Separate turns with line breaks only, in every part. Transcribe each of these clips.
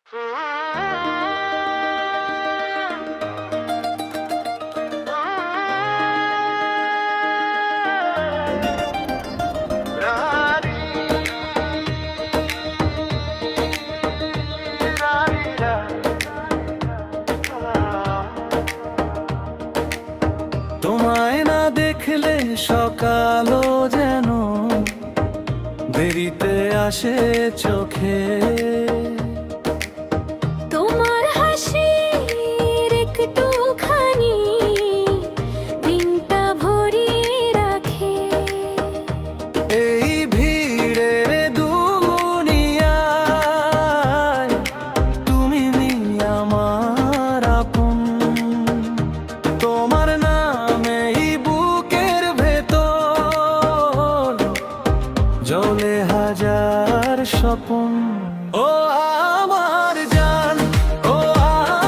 তোমায় না দেখলে সকালও যেন দেরিতে আসে চোখে।
তোমার হাসির একটুখানি দিনটা ভরিয়ে রাখে।
এই ভিড়ের দুনিয়ায় তুমি আমার আপন। তোমার নামে এই বুকের ভেতর জ্বলে হাজার স্বপন। ও আমার জান, ও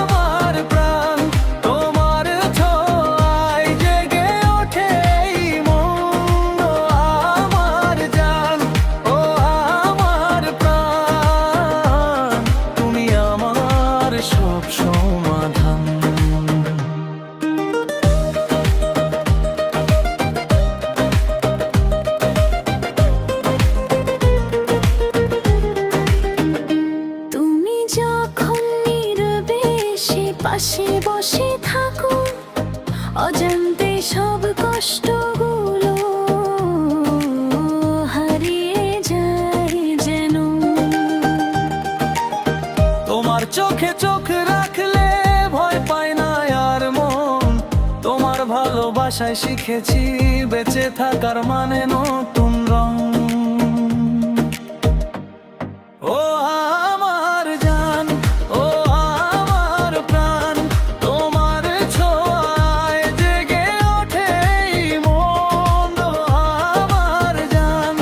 আমার প্রাণ, তোমার ছোঁয়ায় জেগে ওঠে এই মন। ও আমার জান, ও আমার প্রাণ, তুমি আমার সব সমাধান।
তুমি যখন নীরবে সে পাশে বসে থাকো, অজান্তে সব কষ্টগুলো হারিয়ে যায় যেন।
তোমার চোখে চোখ রাখলে ভয় পায় না আর মন। তোমার ভালোবাসায় শিখেছি বেঁচে থাকার মানে নতুন রং। ও আমার জান, ও আমার প্রাণ, তোমার ছোঁয়ায় জেগে ওঠে এই মন। ও আমার জান,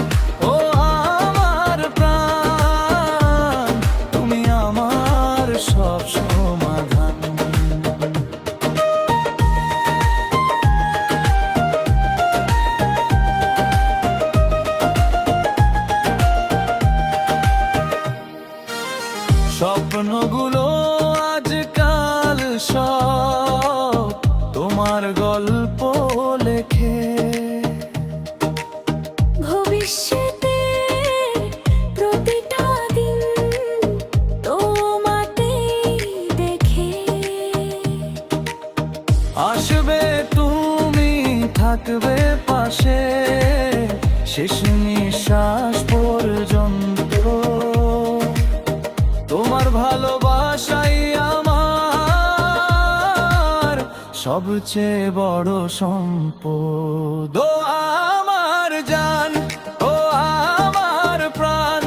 ও আমার প্রাণ, তুমি আমার সব সমাধান। স্বপ্নগুলো আজকাল সব তোমার গল্প লেখে।
ভবিষ্যতে প্রতিটা দিন তোমাকেই দেখে।
আসবে তুমি, থাকবে পাশে শেষ নিঃশ্বাস পর্যন্ত। তোমার ভালোবাসাই আমার সবচেয়ে বড় সম্পদ। ও আমার জান, ও আমার প্রাণ,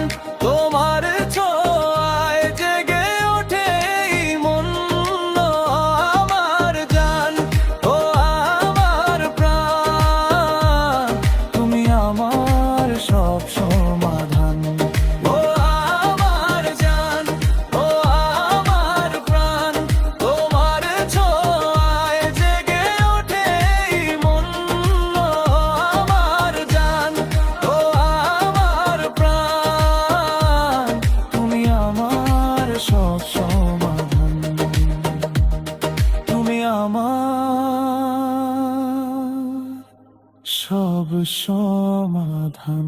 তোমার ছোঁয়ায় জেগে ওঠে এই মন। ও আমার জান, ও আমার প্রাণ, তুমি আমার সব সমাধান। ও আমার জান, ও আমার প্রাণ, তোমার ছোঁয়ায় জেগে ওঠে এই মন। ও আমার জান, ও আমার প্রাণ, তুমি আমার সব সমাধান। তুমি আমার সব সমাধান।